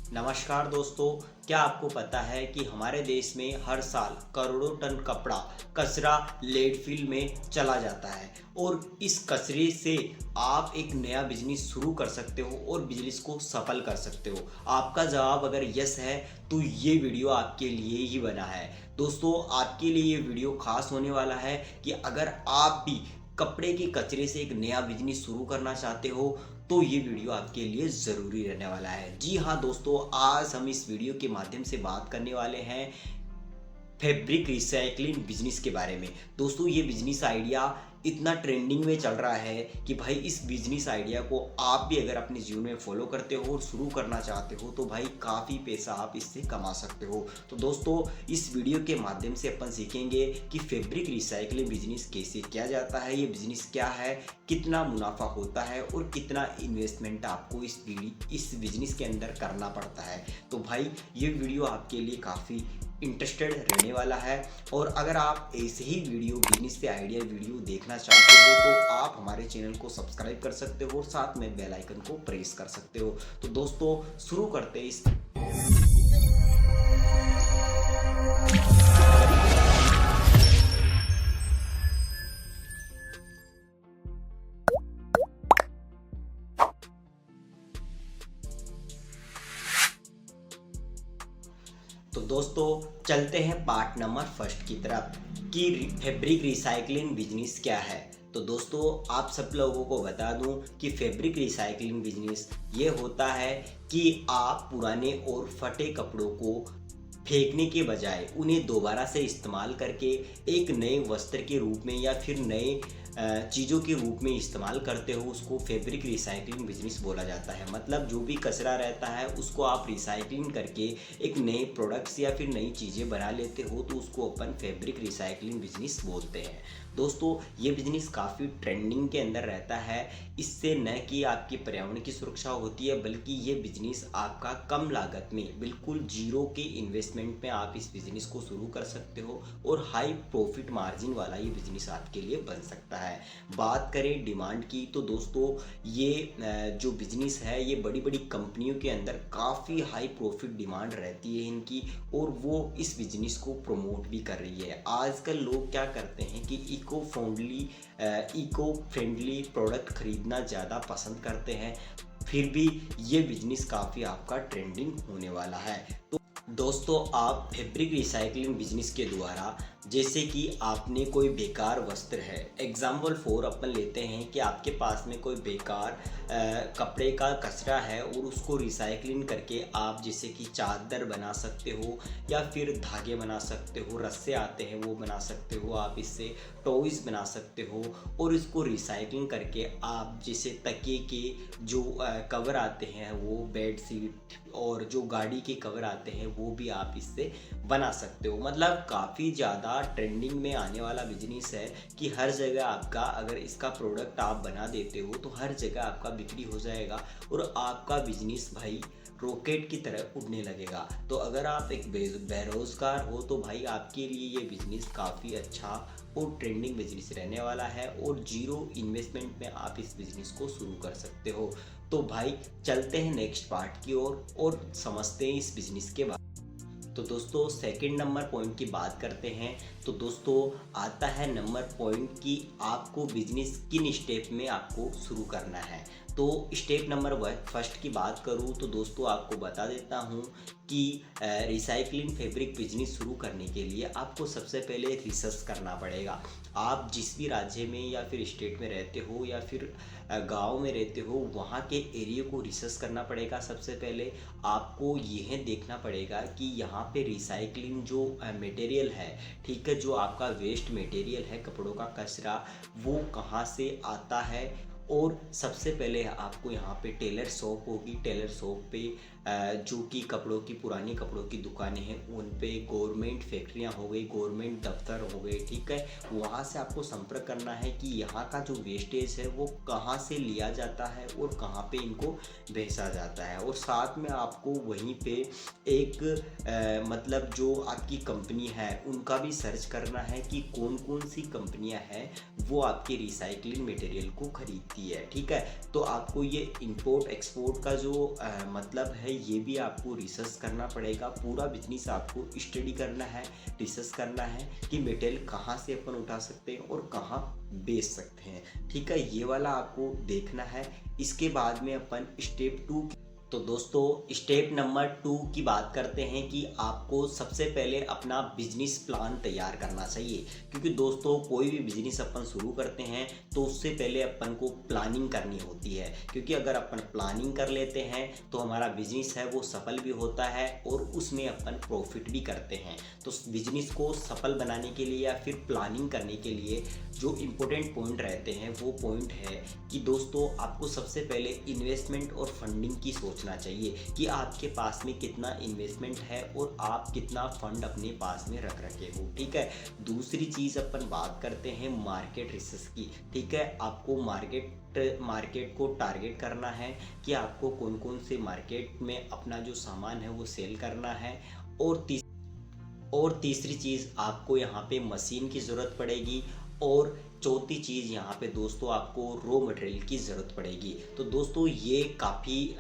नमस्कार दोस्तों। क्या आपको पता है कि हमारे देश में हर साल करोड़ों टन कपड़ा कचरा लैंडफिल में चला जाता है और इस कचरे से आप एक नया बिजनेस शुरू कर सकते हो और बिजनेस को सफल कर सकते हो। आपका जवाब अगर यस है तो ये वीडियो आपके लिए ही बना है। दोस्तों, आपके लिए ये वीडियो खास होने वाला है कि अगर आप भी कपड़े के कचरे से एक नया बिजनेस शुरू करना चाहते हो तो ये वीडियो आपके लिए ज़रूरी रहने वाला है। जी हाँ दोस्तों, आज हम इस वीडियो के माध्यम से बात करने वाले हैं फैब्रिक रिसाइकलिंग बिजनेस के बारे में। दोस्तों, ये बिजनेस आइडिया इतना ट्रेंडिंग में चल रहा है कि भाई इस बिजनेस आइडिया को आप भी अगर अपने जीवन में फॉलो करते हो और शुरू करना चाहते हो तो भाई काफ़ी पैसा आप इससे कमा सकते हो। तो दोस्तों, इस वीडियो के माध्यम से अपन सीखेंगे कि फैब्रिक रिसाइकलिंग बिजनेस कैसे किया जाता है, ये बिजनेस क्या है, कितना मुनाफा होता है और कितना इन्वेस्टमेंट आपको इस बिजनेस के अंदर करना पड़ता है। तो भाई ये वीडियो आपके लिए काफ़ी इंटरेस्टेड रहने वाला है। और अगर आप ऐसे ही वीडियो बिजनेस से आइडिया वीडियो देखना चाहते हो तो आप हमारे चैनल को सब्सक्राइब कर सकते हो और साथ में बेल आइकन को प्रेस कर सकते हो। तो दोस्तों, शुरू करते हैं इस। तो दोस्तों, चलते हैं पार्ट नंबर फर्स्ट की तरफ कि फैब्रिक रिसाइकलिंग बिजनेस क्या है। तो दोस्तों, आप सब लोगों को बता दूं कि फैब्रिक रिसाइकलिंग बिजनेस ये होता है कि आप पुराने और फटे कपड़ों को फेंकने के बजाय उन्हें दोबारा से इस्तेमाल करके एक नए वस्त्र के रूप में या फिर नए चीज़ों के रूप में इस्तेमाल करते हो, उसको फैब्रिक रिसाइकलिंग बिजनेस बोला जाता है। मतलब जो भी कचरा रहता है उसको आप रिसाइकलिंग करके एक नए प्रोडक्ट्स या फिर नई चीज़ें बना लेते हो तो उसको अपन फैब्रिक रिसाइकलिंग बिजनेस बोलते हैं। दोस्तों, ये बिजनेस काफ़ी ट्रेंडिंग के अंदर रहता है। इससे न कि आपकी पर्यावरण की सुरक्षा होती है बल्कि ये बिजनेस आपका कम लागत में बिल्कुल जीरो के इन्वेस्टमेंट में आप इस बिजनेस को शुरू कर सकते हो और हाई प्रॉफिट मार्जिन वाला ये बिजनेस आपके लिए बन सकता है। बात करें डिमांड की तो दोस्तों, ये जो बिजनेस है ये बड़ी बड़ी कंपनियों के अंदर काफ़ी हाई प्रॉफिट डिमांड रहती है इनकी और वो इस बिजनेस को प्रमोट भी कर रही है। आजकल लोग क्या करते हैं कि इको फ्रेंडली प्रोडक्ट खरीदना ज़्यादा पसंद करते हैं, फिर भी ये बिजनेस काफ़ी आपका ट्रेंडिंग होने वाला है। तो दोस्तों, आप फैब्रिक रिसाइकलिंग बिजनेस के द्वारा जैसे कि आपने कोई बेकार वस्त्र है, एग्जाम्पल फॉर अपन लेते हैं कि आपके पास में कोई बेकार कपड़े का कचरा है और उसको रिसाइकलिंग करके आप जैसे कि चादर बना सकते हो या फिर धागे बना सकते हो, रस्से आते हैं वो बना सकते हो, आप इससे टॉयज़ बना सकते हो और इसको रिसाइकलिंग करके आप जैसे तकिए के जो कवर आते हैं वो बेड शीट और जो गाड़ी के कवर आते हैं वो भी आप इससे बना सकते हो। मतलब काफ़ी ज़्यादा ट्रेंडिंग में आने वाला बिजनेस है कि हर जगह आपका अगर इसका प्रोडक्ट आप बना देते हो तो हर जगह आपका बिक्री हो जाएगा और आपका बिजनेस भाई रॉकेट की तरह उड़ने लगेगा। तो अगर आप एक बेरोजगार हो तो भाई आपके लिए ये बिजनेस काफ़ी अच्छा और ट्रेंडिंग बिजनेस रहने वाला है और जीरो इन्वेस्टमेंट में आप इस बिजनेस को शुरू कर सकते हो। तो भाई चलते हैं नेक्स्ट पार्ट की ओर और समझते हैं इस बिजनेस के बारे में। तो दोस्तों, सेकंड नंबर पॉइंट की बात करते हैं। तो दोस्तों, आता है नंबर पॉइंट कि आपको बिजनेस किन स्टेप में आपको शुरू करना है। तो स्टेप नंबर फर्स्ट की बात करूं तो दोस्तों आपको बता देता हूं कि रिसाइकलिंग फैब्रिक बिजनेस शुरू करने के लिए आपको सबसे पहले रिसर्च करना पड़ेगा। आप जिस भी राज्य में या फिर स्टेट में रहते हो या फिर गांव में रहते हो वहाँ के एरिया को रिसर्च करना पड़ेगा। सबसे पहले आपको यह देखना पड़ेगा कि यहाँ पे रिसाइकलिंग जो मटेरियल है, ठीक है, जो आपका वेस्ट मटेरियल है कपड़ों का कचरा, वो कहाँ से आता है। और सबसे पहले आपको यहाँ पे टेलर शॉप होगी, टेलर शॉप पे जो कि कपड़ों की पुरानी कपड़ों की दुकानें हैं उन पे गवर्नमेंट फैक्ट्रियाँ हो गई, गवर्नमेंट दफ्तर हो गए, ठीक है, वहाँ से आपको संपर्क करना है कि यहाँ का जो वेस्टेज है वो कहाँ से लिया जाता है और कहाँ पे इनको बेचा जाता है। और साथ में आपको वहीं पे एक मतलब जो आपकी कंपनी है उनका भी सर्च करना है कि कौन कौन सी कंपनियां हैं वो आपके रिसाइकलिंग मटेरियल को खरीदती है, ठीक है। तो आपको ये इंपोर्ट एक्सपोर्ट का जो मतलब है ये भी आपको रिसर्च करना पड़ेगा। पूरा बिजनेस आपको स्टडी करना है, रिसर्च करना है कि मटेरियल कहाँ से अपन उठा सकते हैं और कहाँ बेच सकते हैं। ठीक है, ये वाला आपको देखना है। इसके बाद में अपन स्टेप 2, तो दोस्तों स्टेप नंबर 2 की बात करते हैं कि आपको सबसे पहले अपना बिजनेस प्लान तैयार करना चाहिए। क्योंकि दोस्तों कोई भी बिजनेस अपन शुरू करते हैं तो उससे पहले अपन को प्लानिंग करनी होती है। क्योंकि अगर अपन प्लानिंग कर लेते हैं तो हमारा बिजनेस है वो सफल भी होता है और उसमें अपन प्रॉफिट भी करते हैं। तो बिजनेस को सफल बनाने के लिए या फिर प्लानिंग करने के लिए जो इम्पोर्टेंट पॉइंट रहते हैं वो पॉइंट है कि दोस्तों आपको सबसे पहले इन्वेस्टमेंट और फंडिंग की सोचना चाहिए कि आपके पास में कितना इन्वेस्टमेंट है और आप कितना फंड अपने पास में रख रखे हो। ठीक है, दूसरी चीज़ अपन बात करते हैं मार्केट रिसर्च की। ठीक है, आपको मार्केट को टारगेट करना है कि आपको कौन कौन से मार्केट में अपना जो सामान है वो सेल करना है। और तीसरी चीज़ आपको यहाँ पे मशीन की ज़रूरत पड़ेगी। और चौथी चीज़ यहाँ पे दोस्तों आपको रॉ मटेरियल की ज़रूरत पड़ेगी। तो दोस्तों ये काफ़ी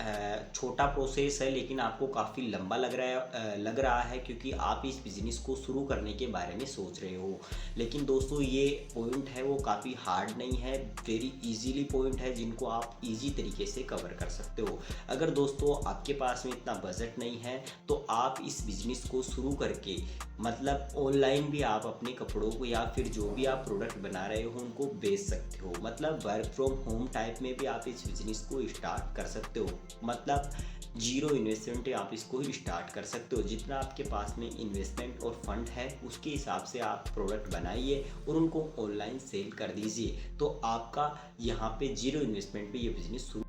छोटा प्रोसेस है लेकिन आपको काफ़ी लंबा लग रहा है क्योंकि आप इस बिज़नेस को शुरू करने के बारे में सोच रहे हो। लेकिन दोस्तों ये पॉइंट है वो काफ़ी हार्ड नहीं है, वेरी इजीली पॉइंट है जिनको आप इजी तरीके से कवर कर सकते हो। अगर दोस्तों आपके पास में इतना बजट नहीं है तो आप इस बिज़नेस को शुरू करके मतलब ऑनलाइन भी आप अपने कपड़ों को या फिर जो भी आप प्रोडक्ट बना रहे हो उनको बेच सकते हो। मतलब वर्क फ्रॉम होम टाइप में भी आप इस बिजनेस को स्टार्ट कर सकते हो। मतलब जीरो इन्वेस्टमेंट आप इसको स्टार्ट कर सकते हो। जितना आपके पास में इन्वेस्टमेंट और फंड है उसके हिसाब से आप प्रोडक्ट बनाइए और उनको ऑनलाइन सेल कर दीजिए। तो आपका यहाँ पे जीरो इन्वेस्टमेंट पे ये बिजनेस शुरू।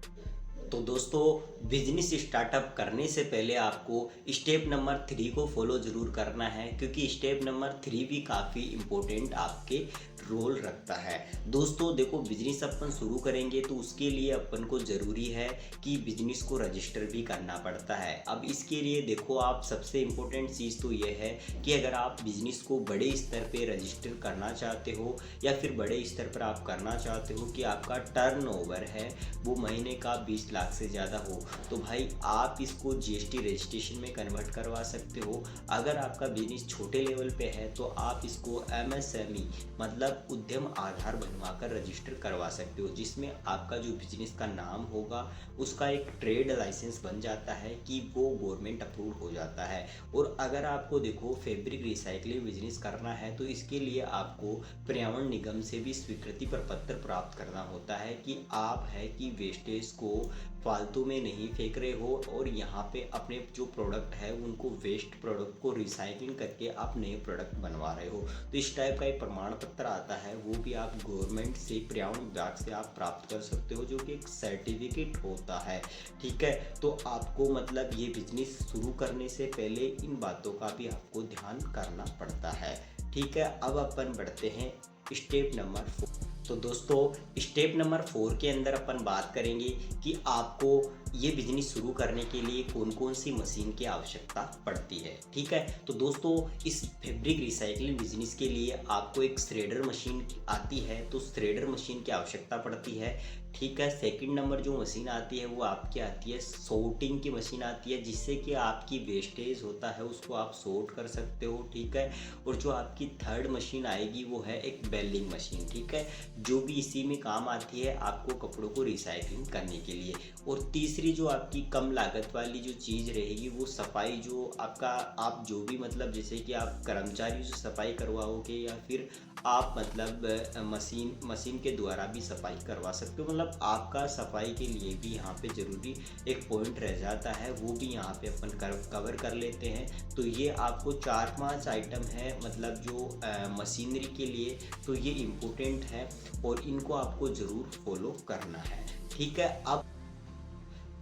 तो दोस्तों बिजनेस स्टार्टअप करने से पहले आपको स्टेप नंबर 3 को फॉलो ज़रूर करना है क्योंकि स्टेप नंबर 3 भी काफ़ी इम्पोर्टेंट आपके रोल रखता है। दोस्तों देखो बिजनेस अपन शुरू करेंगे तो उसके लिए अपन को ज़रूरी है कि बिजनेस को रजिस्टर भी करना पड़ता है। अब इसके लिए देखो आप सबसे इम्पोर्टेंट चीज़ तो ये है कि अगर आप बिजनेस को बड़े स्तर पे रजिस्टर करना चाहते हो या फिर बड़े स्तर पर आप करना चाहते हो कि आपका टर्नओवर है वो महीने का 20 लाख से ज़्यादा हो तो भाई आप इसको जीएसटी रजिस्ट्रेशन में कन्वर्ट करवा सकते हो। अगर आपका बिजनेस छोटे लेवल पे है तो आप इसको एमएसएमई मतलब उद्यम आधार बनवाकर रजिस्टर करवा सकते हो, जिसमें आपका जो बिजनेस का नाम होगा उसका एक ट्रेड लाइसेंस बन जाता है कि वो गवर्नमेंट अप्रूव हो जाता है। और अगर आपको देखो फैब्रिक रिसाइकलिंग बिजनेस करना है तो इसके लिए आपको पर्यावरण निगम से भी स्वीकृति प्रपत्र प्राप्त करना होता है कि आप है कि वेस्टेज को फालतू में नहीं फेंक रहे हो और यहाँ पे अपने जो प्रोडक्ट है उनको वेस्ट प्रोडक्ट को रिसाइकलिंग करके आप नए प्रोडक्ट बनवा रहे हो। तो इस टाइप का एक प्रमाण पत्र आता है वो भी आप गवर्नमेंट से पर्यावरण विभाग से आप प्राप्त कर सकते हो जो कि एक सर्टिफिकेट होता है। ठीक है, तो आपको मतलब ये बिजनेस शुरू करने से पहले इन बातों का भी आपको ध्यान करना पड़ता है। ठीक है, अब अपन बढ़ते हैं स्टेप नंबर 4। तो दोस्तों स्टेप नंबर 4 के अंदर अपन बात करेंगे कि आपको ये बिजनेस शुरू करने के लिए कौन कौन सी मशीन की आवश्यकता पड़ती है। ठीक है, तो दोस्तों इस फैब्रिक रिसाइकलिंग बिजनेस के लिए आपको एक श्रेडर मशीन आती है तो श्रेडर मशीन की आवश्यकता पड़ती है। ठीक है, सेकंड नंबर जो मशीन आती है वो आपकी आती है सॉर्टिंग की मशीन आती है जिससे कि आपकी वेस्टेज होता है उसको आप सॉर्ट कर सकते हो। ठीक है, और जो आपकी थर्ड मशीन आएगी वो है एक बेलिंग मशीन। ठीक है, जो भी इसी में काम आती है आपको कपड़ों को रिसाइकलिंग करने के लिए। और तीसरी जो आपकी कम लागत वाली जो चीज़ रहेगी वो सफाई, जो आपका आप जो भी मतलब जैसे कि आप कर्मचारी से सफाई करवाओगे या फिर आप मतलब मशीन के द्वारा भी सफाई करवा सकते हो। मतलब आपका सफाई के लिए भी यहाँ पे ज़रूरी एक पॉइंट रह जाता है वो भी यहाँ पे अपन कवर कर लेते हैं। तो ये आपको 4-5 आइटम है मतलब जो मशीनरी के लिए, तो ये इम्पोर्टेंट है और इनको आपको ज़रूर फॉलो करना है। ठीक है, अब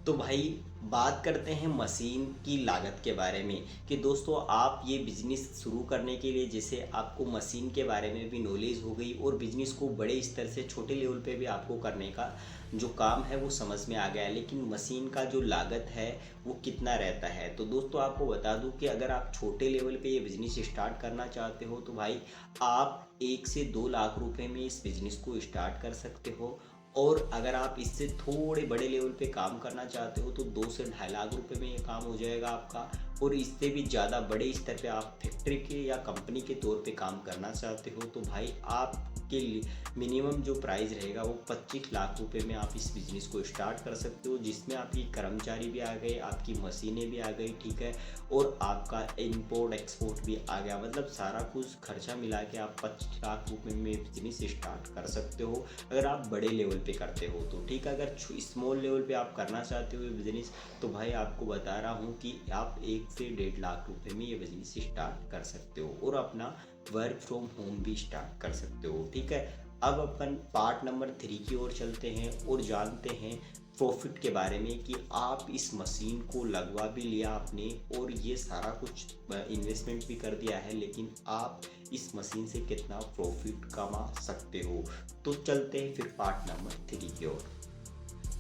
तो भाई बात करते हैं मशीन की लागत के बारे में कि दोस्तों आप ये बिज़नेस शुरू करने के लिए जैसे आपको मशीन के बारे में भी नॉलेज हो गई और बिज़नेस को बड़े स्तर से छोटे लेवल पे भी आपको करने का जो काम है वो समझ में आ गया है, लेकिन मशीन का जो लागत है वो कितना रहता है। तो दोस्तों आपको बता दूं कि अगर आप छोटे लेवल पे ये बिज़नेस स्टार्ट करना चाहते हो तो भाई आप 1 से 2 लाख रुपए में इस बिज़नेस को स्टार्ट कर सकते हो। और अगर आप इससे थोड़े बड़े लेवल पे काम करना चाहते हो तो 2 से 2.5 लाख रुपए में ये काम हो जाएगा आपका। और इससे भी ज़्यादा बड़े स्तर पे आप फैक्ट्री के या कंपनी के तौर पे काम करना चाहते हो तो भाई आपके लिए मिनिमम जो प्राइस रहेगा वो 25 लाख रुपए में आप इस बिज़नेस को स्टार्ट कर सकते हो, जिसमें आपकी कर्मचारी भी आ गए, आपकी मशीनें भी आ गई, ठीक है, और आपका इंपोर्ट एक्सपोर्ट भी आ गया। मतलब सारा कुछ खर्चा मिला के आप 25 लाख रुपए में बिजनेस स्टार्ट कर सकते हो अगर आप बड़े लेवल पे करते हो तो, ठीक है। अगर स्मॉल लेवल पे आप करना चाहते हो ये बिज़नेस तो भाई आपको बता रहा हूँ कि आप 1 से 1.5 लाख रुपए में ये बिज़नेस स्टार्ट कर सकते हो और अपना वर्क फ्रॉम होम भी स्टार्ट कर सकते हो, ठीक है। अब अपन पार्ट नंबर 3 की ओर चलते हैं और जानते हैं प्रॉफिट के बारे में कि आप इस मशीन को लगवा भी लिया आपने और ये सारा कुछ इन्वेस्टमेंट भी कर दिया है, लेकिन आप इस मशीन से कितना प्रॉफिट कमा सकते हो। तो चलते हैं फिर पार्ट नंबर 3 की ओर।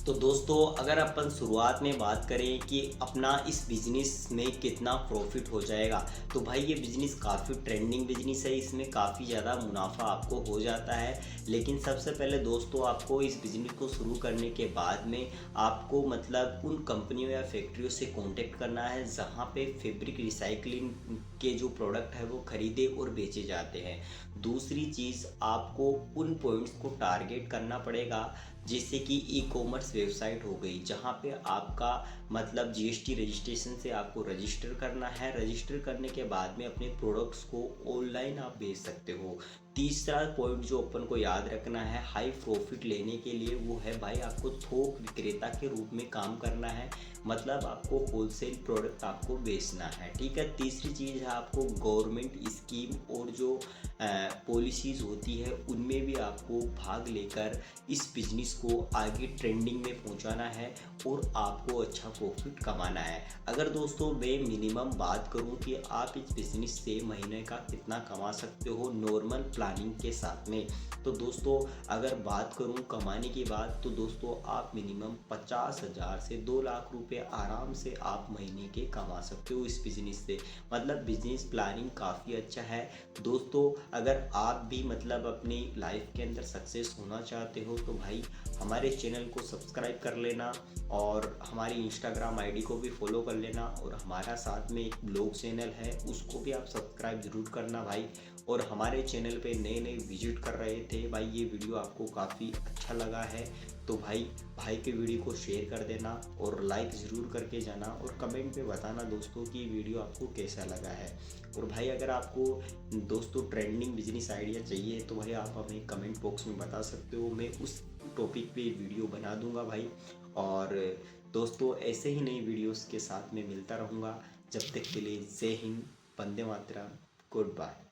तो दोस्तों अगर अपन शुरुआत में बात करें कि अपना इस बिज़नेस में कितना प्रॉफिट हो जाएगा तो भाई ये बिज़नेस काफ़ी ट्रेंडिंग बिज़नेस है, इसमें काफ़ी ज़्यादा मुनाफा आपको हो जाता है। लेकिन सबसे पहले दोस्तों आपको इस बिज़नेस को शुरू करने के बाद में आपको मतलब उन कंपनियों या फैक्ट्रियों से कांटेक्ट करना है जहाँ पे फैब्रिक रिसाइकलिंग के जो प्रोडक्ट है वो खरीदे और बेचे जाते हैं। दूसरी चीज़ आपको उन पॉइंट्स को टारगेट करना पड़ेगा जैसे कि ई कॉमर्स वेबसाइट हो गई जहाँ पे आपका मतलब जीएसटी रजिस्ट्रेशन से आपको रजिस्टर करना है। रजिस्टर करने के बाद में अपने प्रोडक्ट्स को ऑनलाइन आप बेच सकते हो। तीसरा पॉइंट जो अपन को याद रखना है हाई प्रॉफिट लेने के लिए वो है भाई आपको थोक विक्रेता के रूप में काम करना है, मतलब आपको होलसेल प्रोडक्ट आपको बेचना है, ठीक है। तीसरी चीज़ है आपको गवर्नमेंट स्कीम और जो पॉलिसीज़ होती है उनमें भी आपको भाग लेकर इस बिज़नेस को आगे ट्रेंडिंग में पहुंचाना है और आपको अच्छा प्रॉफिट कमाना है। अगर दोस्तों मैं मिनिमम बात करूं कि आप इस बिज़नेस से महीने का कितना कमा सकते हो नॉर्मल प्लानिंग के साथ में, तो दोस्तों अगर बात करूं कमाने की बात तो दोस्तों आप मिनिमम 50,000 से 2 लाख रुपए आराम से आप महीने के कमा सकते हो इस बिज़नेस से। मतलब बिज़नेस प्लानिंग काफ़ी अच्छा है दोस्तों। अगर आप भी मतलब अपनी लाइफ के अंदर सक्सेस होना चाहते हो तो भाई हमारे चैनल को सब्सक्राइब कर लेना और हमारी इंस्टाग्राम आईडी को भी फॉलो कर लेना और हमारा साथ में एक ब्लॉग चैनल है उसको भी आप सब्सक्राइब ज़रूर करना भाई। और हमारे चैनल पे नए नए विजिट कर रहे थे भाई, ये वीडियो आपको काफ़ी अच्छा लगा है तो भाई के वीडियो को शेयर कर देना और लाइक ज़रूर करके जाना और कमेंट में बताना दोस्तों कि वीडियो आपको कैसा लगा है। और भाई अगर आपको दोस्तों ट्रेंडिंग बिजनेस आइडिया चाहिए तो भाई आप हमें कमेंट बॉक्स में बता सकते हो, मैं उस टॉपिक पे वीडियो बना दूंगा भाई। और दोस्तों ऐसे ही नई वीडियोस के साथ में मिलता रहूँगा, जब तक के लिए जय हिंद, वंदे मातरम, गुड बाय।